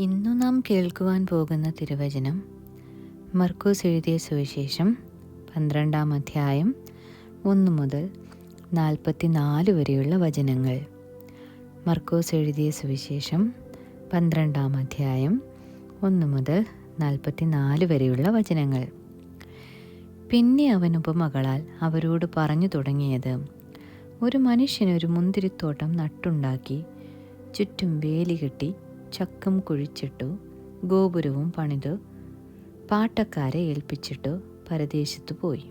ഇന്നു നാം കേൾക്കുവാൻ പോകുന്ന തിരുവചനം മർക്കോസ് എഴുതിയ സുവിശേഷം 12-ാം അധ്യായം 1 മുതൽ 44 വരെയുള്ള വചനങ്ങൾ. മർക്കോസ് എഴുതിയ സുവിശേഷം 12-ാം അധ്യായം 1 മുതൽ 44 വരെയുള്ള വചനങ്ങൾ. പിന്നെ അവൻ ഉപമകളാൽ അവരോട് പറഞ്ഞു തുടങ്ങിയത്, ഒരു മനുഷ്യനൊരു മുന്തിരിത്തോട്ടം നട്ടുണ്ടാക്കി ചുറ്റും വേലി കെട്ടി ചക്കം കുഴിച്ചിട്ടു ഗോപുരവും പണിതു പാട്ടക്കാരെ ഏൽപ്പിച്ചിട്ടു പരദേശത്തു പോയി.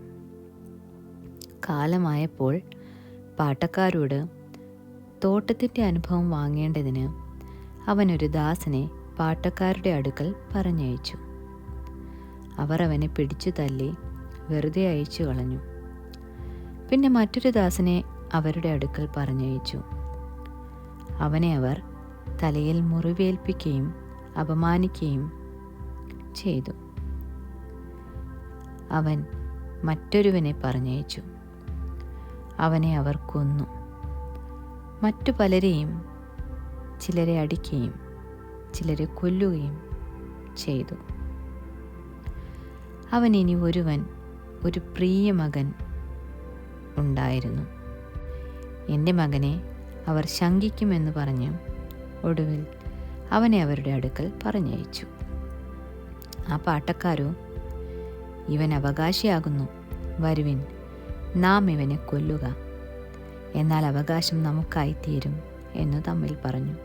കാലമായപ്പോൾ പാട്ടക്കാരോട് തോട്ടത്തിൻ്റെ അനുഭവം വാങ്ങേണ്ടതിന് അവനൊരു ദാസനെ പാട്ടക്കാരുടെ അടുക്കൽ പറഞ്ഞയച്ചു. അവർ അവനെ പിടിച്ചു തല്ലി വെറുതെ അയച്ചു കളഞ്ഞു. പിന്നെ മറ്റൊരു ദാസനെ അവരുടെ അടുക്കൽ പറഞ്ഞയച്ചു. അവനെ അവർ തലയിൽ മുറിവേൽപ്പിക്കുകയും അപമാനിക്കുകയും ചെയ്തു. അവൻ മറ്റൊരുവനെ പറഞ്ഞയച്ചു. അവനെ അവർ കൊന്നു. മറ്റു പലരെയും ചിലരെ അടിക്കുകയും ചിലരെ കൊല്ലുകയും ചെയ്തു. അവൻ ഇനി ഒരു പ്രിയ മകൻ ഉണ്ടായിരുന്നു. എൻ്റെ മകനെ അവർ ശങ്കിക്കുമെന്ന് പറഞ്ഞ് ഒടുവിൽ അവനെ അവരുടെ അടുക്കൽ പറഞ്ഞയച്ചു. ആ പാട്ടക്കാരോ, ഇവൻ അവകാശിയാകുന്നു, വരുവിൻ, നാം ഇവനെ കൊല്ലുക, എന്നാൽ അവകാശം നമുക്കായിത്തീരും എന്നു തമ്മിൽ പറഞ്ഞു.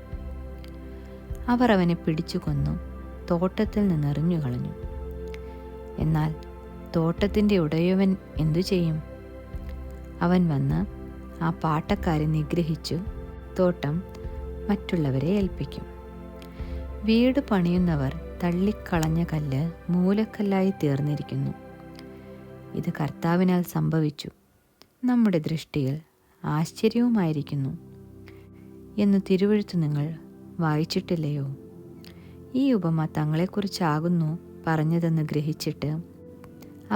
അവർ അവനെ പിടിച്ചു കൊന്നു തോട്ടത്തിൽ നിന്നെറിഞ്ഞു കളഞ്ഞു. എന്നാൽ തോട്ടത്തിൻ്റെ ഉടയവൻ എന്തു ചെയ്യും? അവൻ വന്ന് ആ പാട്ടക്കാരെ നിഗ്രഹിച്ചു തോട്ടം മറ്റുള്ളവരെ ഏൽപ്പിക്കും. വീട് പണിയുന്നവർ തള്ളിക്കളഞ്ഞ കല്ല് മൂലക്കല്ലായി തീർന്നിരിക്കുന്നു. ഇത് കർത്താവിനാൽ സംഭവിച്ചു, നമ്മുടെ ദൃഷ്ടിയിൽ ആശ്ചര്യവുമായിരിക്കുന്നു എന്ന് തിരുവെഴുത്ത് നിങ്ങൾ വായിച്ചിട്ടില്ലയോ? ഈ ഉപമ തങ്ങളെക്കുറിച്ചാകുന്നു പറഞ്ഞതെന്ന് ഗ്രഹിച്ചിട്ട്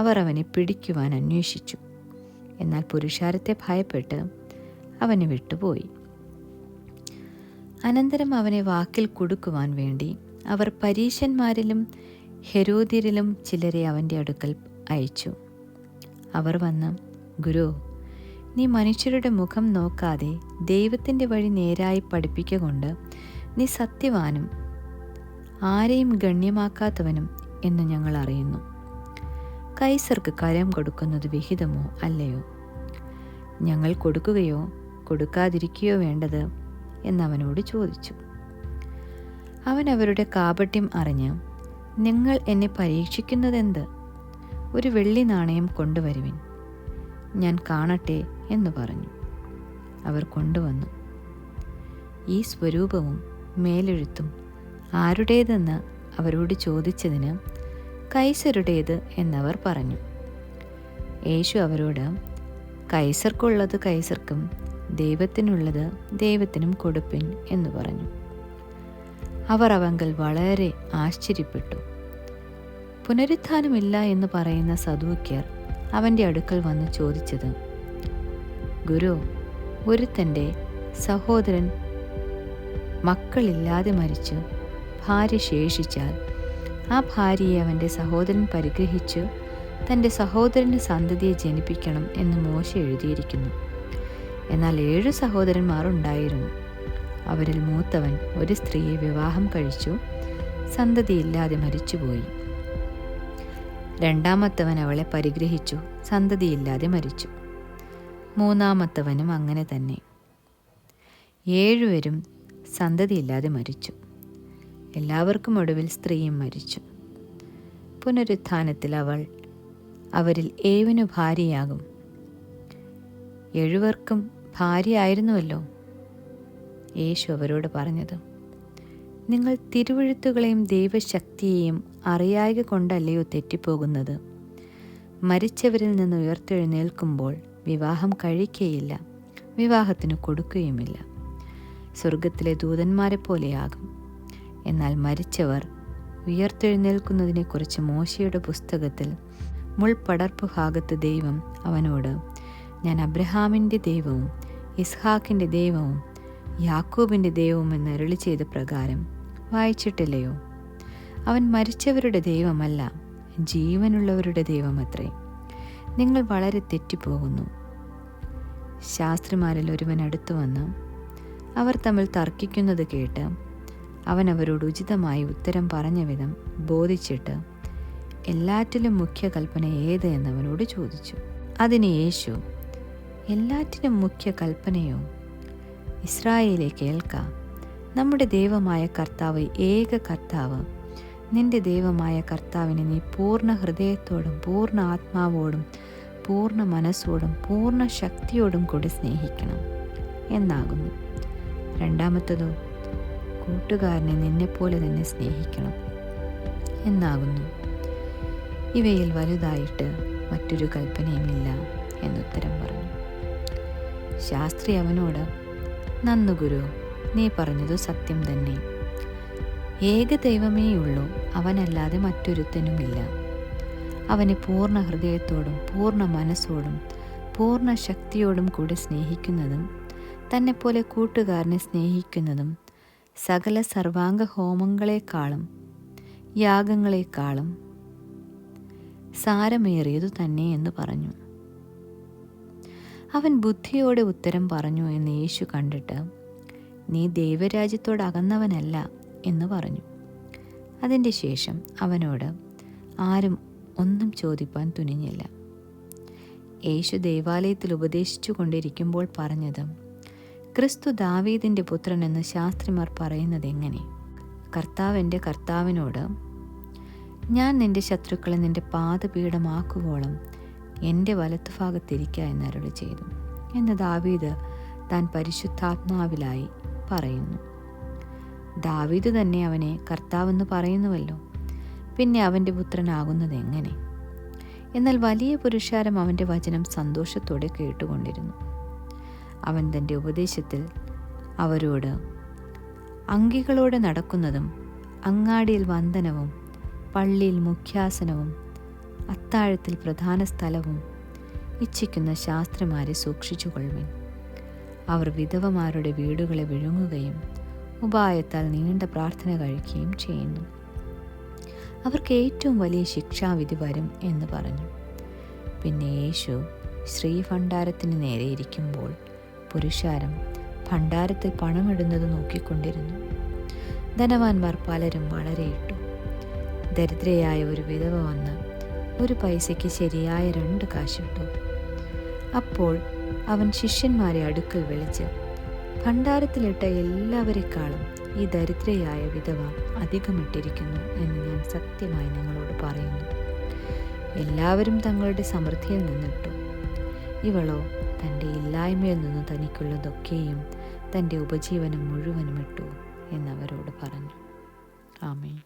അവർ അവനെ പിടിക്കുവാൻ അന്വേഷിച്ചു. എന്നാൽ പുരുഷാരത്തെ ഭയപ്പെട്ട് അവനെ വിട്ടുപോയി. അനന്തരം അവനെ വാക്കിൽ കുടുക്കുവാൻ വേണ്ടി അവർ പരീശന്മാരിലും ഹെരോദ്യരിലും ചിലരെ അവൻ്റെ അടുക്കൽ അയച്ചു. അവർ വന്ന്, ഗുരു, നീ മനുഷ്യരുടെ മുഖം നോക്കാതെ ദൈവത്തിൻ്റെ വഴി നേരായി പഠിപ്പിക്കൊണ്ട് നീ സത്യവാനും ആരെയും ഗണ്യമാക്കാത്തവനും എന്ന് ഞങ്ങൾ അറിയുന്നു. കൈസർക്ക് കരം കൊടുക്കുന്നത് വിഹിതമോ അല്ലയോ? ഞങ്ങൾ കൊടുക്കുകയോ കൊടുക്കാതിരിക്കുകയോ വേണ്ടത് എന്നവനോട് ചോദിച്ചു. അവൻ അവരുടെ കാപട്യം അറിഞ്ഞ്, നിങ്ങൾ എന്നെ പരീക്ഷിക്കുന്നതെന്ത്? ഒരു വെള്ളി നാണയം കൊണ്ടുവരുവിൻ, ഞാൻ കാണട്ടെ എന്ന് പറഞ്ഞു. അവർ കൊണ്ടുവന്നു. ഈ സ്വരൂപവും മേലെഴുത്തും ആരുടേതെന്ന് അവരോട് ചോദിച്ചതിന് കൈസരുടേത് എന്നവർ പറഞ്ഞു. യേശു അവരോട്, കൈസർക്കുള്ളത് കൈസർക്കും ദൈവത്തിനുള്ളത് ദൈവത്തിനും കൊടുപ്പിൻ എന്ന് പറഞ്ഞു. അവർ അവങ്കൽ വളരെ ആശ്ചര്യപ്പെട്ടു. പുനരുത്ഥാനമില്ല എന്ന് പറയുന്ന സദൂക്യർ അവൻ്റെ അടുക്കൽ വന്ന് ചോദിച്ചത്, ഗുരു, ഒരുത്തൻ്റെ സഹോദരൻ മക്കളില്ലാതെ മരിച്ചു ഭാര്യ ശേഷിച്ചാൽ ആ ഭാര്യയെ അവൻ്റെ സഹോദരൻ പരിഗ്രഹിച്ചു തൻ്റെ സഹോദരന് സന്തതിയെ ജനിപ്പിക്കണം എന്ന് മോശെ എഴുതിയിരിക്കുന്നു. എന്നാൽ 7 സഹോദരന്മാർ ഉണ്ടായിരുന്നു. അവരിൽ മൂത്തവൻ ഒരു സ്ത്രീയെ വിവാഹം കഴിച്ചു, സന്തതിയില്ലാതെ മരിച്ചുപോയി. രണ്ടാമത്തവൻ അവളെ പരിഗ്രഹിച്ചു, സന്തതിയില്ലാതെ മരിച്ചു. മൂന്നാമത്തവനും അങ്ങനെ തന്നെ. 7 പേരും സന്തതിയില്ലാതെ മരിച്ചു. എല്ലാവർക്കും ഒടുവിൽ സ്ത്രീയും മരിച്ചു. പുനരുത്ഥാനത്തിൽ അവരിൽ ഏവനു ഭാര്യയാകും. 7 പേർക്കും ഭാര്യയായിരുന്നുവല്ലോ. യേശു അവരോട് പറഞ്ഞത്, നിങ്ങൾ തിരുവെഴുത്തുകളെയും ദൈവശക്തിയെയും അറിയായ്ക കൊണ്ടല്ലയോ തെറ്റിപ്പോകുന്നത്? മരിച്ചവരിൽ നിന്ന് ഉയർത്തെഴുന്നേൽക്കുമ്പോൾ വിവാഹം കഴിക്കുകയില്ല, വിവാഹത്തിന് കൊടുക്കുകയുമില്ല. സ്വർഗത്തിലെ ദൂതന്മാരെ പോലെയാകും. എന്നാൽ മരിച്ചവർ ഉയർത്തെഴുന്നേൽക്കുന്നതിനെക്കുറിച്ച് മോശയുടെ പുസ്തകത്തിൽ മുൾപടർപ്പ് ഭാഗത്ത് ദൈവം അവനോട്, ഞാൻ അബ്രഹാമിൻ്റെ ദൈവവും ഇസ്ഹാക്കിൻ്റെ ദൈവവും യാക്കോബിൻ്റെ ദൈവവും എന്ന് അരുളി ചെയ്ത പ്രകാരം വായിച്ചിട്ടില്ലയോ? അവൻ മരിച്ചവരുടെ ദൈവമല്ല, ജീവനുള്ളവരുടെ ദൈവമത്രേ. നിങ്ങൾ വളരെ തെറ്റിപ്പോകുന്നു. ശാസ്ത്രിമാരിൽ ഒരുവൻ അടുത്തു വന്ന് അവർ തമ്മിൽ തർക്കിക്കുന്നത് കേട്ട് അവൻ അവരോട് ഉചിതമായി ഉത്തരം പറഞ്ഞ വിധം ബോധിച്ചിട്ട്, എല്ലാറ്റിലും മുഖ്യ കൽപ്പന ഏത് എന്നവനോട് ചോദിച്ചു. അതിന് യേശു, എല്ലാറ്റിനും മുഖ്യ കൽപ്പനയോ? ഇസ്രായേലേ, കേൾക്ക. നമ്മുടെ ദൈവമായ കർത്താവ് ഏക കർത്താവ്. നിന്റെ ദൈവമായ കർത്താവിനെ നീ പൂർണ്ണ ഹൃദയത്തോടും പൂർണ്ണ ആത്മാവോടും പൂർണ്ണ മനസ്സോടും പൂർണ്ണ ശക്തിയോടും കൂടി സ്നേഹിക്കണം എന്നാകുന്നു. രണ്ടാമത്തതോ, കൂട്ടുകാരനെ നിന്നെപ്പോലെ തന്നെ സ്നേഹിക്കണം എന്നാകുന്നു. ഇവയിൽ വലുതായിട്ട് മറ്റൊരു കൽപ്പനയുമില്ല എന്നുത്തരം പറഞ്ഞു. ശാസ്ത്രി അവനോട്, നന്നു ഗുരു, നീ പറഞ്ഞതു സത്യം തന്നെ. ഏക ദൈവമേയുള്ളൂ, അവനല്ലാതെ മറ്റൊരുത്തനുമില്ല. അവനെ പൂർണ്ണ ഹൃദയത്തോടും പൂർണ്ണ മനസ്സോടും പൂർണ്ണ ശക്തിയോടും കൂടി സ്നേഹിക്കുന്നതും തന്നെപ്പോലെ കൂട്ടുകാരനെ സ്നേഹിക്കുന്നതും സകല സർവാംഗ ഹോമങ്ങളെക്കാളും യാഗങ്ങളെക്കാളും സാരമേറിയതു തന്നെ എന്ന് പറഞ്ഞു. അവൻ ബുദ്ധിയോടെ ഉത്തരം പറഞ്ഞു എന്ന് യേശു കണ്ടിട്ട്, നീ ദൈവരാജ്യത്തോട് അകന്നവനല്ല എന്ന് പറഞ്ഞു. അതിൻ്റെ ശേഷം അവനോട് ആരും ഒന്നും ചോദിപ്പാൻ തുനിഞ്ഞില്ല. യേശു ദേവാലയത്തിൽ ഉപദേശിച്ചു കൊണ്ടിരിക്കുമ്പോൾ പറഞ്ഞത്, ക്രിസ്തു ദാവീദിൻ്റെ പുത്രനെന്ന് ശാസ്ത്രിമാർ പറയുന്നത് എങ്ങനെ? കർത്താവ് എൻ്റെ കർത്താവിനോട്, ഞാൻ നിന്റെ ശത്രുക്കളെ നിന്റെ പാദപീഠമാക്കുവോളം എൻ്റെ വലത്തുഭാഗത്തിരിക്കുക എന്നരുളി ചെയ്തു എന്ന് ദാവീദ് താൻ പരിശുദ്ധാത്മാവിലായി പറയുന്നു. ദാവീദ് തന്നെ അവനെ കർത്താവെന്ന് പറയുന്നുവല്ലോ, പിന്നെ അവൻ്റെ പുത്രനാകുന്നത് എങ്ങനെ? എന്നാൽ വലിയ പുരുഷാരം അവൻ്റെ വചനം സന്തോഷത്തോടെ കേട്ടുകൊണ്ടിരുന്നു. അവൻ തൻ്റെ ഉപദേശത്തിൽ അവരോട്, അങ്കികളോടെ നടക്കുന്നതും അങ്ങാടിയിൽ വന്ദനവും പള്ളിയിൽ മുഖ്യാസനവും അത്താഴത്തിൽ പ്രധാന സ്ഥലവും ഇച്ഛിക്കുന്ന ശാസ്ത്രിമാരെ സൂക്ഷിച്ചുകൊള്ളുവിൻ. അവർ വിധവമാരുടെ വീടുകളെ വിഴുങ്ങുകയും ഉപായത്താൽ നീണ്ട പ്രാർത്ഥന കഴിക്കുകയും ചെയ്യുന്നു. അവർക്ക് ഏറ്റവും വലിയ ശിക്ഷാവിധി വരും എന്ന് പറഞ്ഞു. പിന്നെ യേശു ശ്രീഭണ്ഡാരത്തിന് നേരെ ഇരിക്കുമ്പോൾ പുരുഷാരം ഭണ്ഡാരത്തിൽ പണമിടുന്നത് നോക്കിക്കൊണ്ടിരുന്നു. ധനവാന്മാർ പലരും വളരെ ഇട്ടു. ദരിദ്രയായ ഒരു വിധവ വന്ന് 1 പൈസയ്ക്ക് ശരിയായ 2 കാശിട്ടു. അപ്പോൾ അവൻ ശിഷ്യന്മാരെ അടുക്കൽ വിളിച്ച്, ഭണ്ഡാരത്തിലിട്ട എല്ലാവരെക്കാളും ഈ ദരിദ്രയായ വിധവ അധികമിട്ടിരിക്കുന്നു എന്ന് ഞാൻ സത്യമായി നിങ്ങളോട് പറയുന്നു. എല്ലാവരും തങ്ങളുടെ സമൃദ്ധിയിൽ നിന്നിട്ടു, ഇവളോ തൻ്റെ ഇല്ലായ്മയിൽ നിന്ന് തനിക്കുള്ളതൊക്കെയും തൻ്റെ ഉപജീവനം മുഴുവനും ഇട്ടു എന്നവരോട് പറഞ്ഞു. ആമേൻ.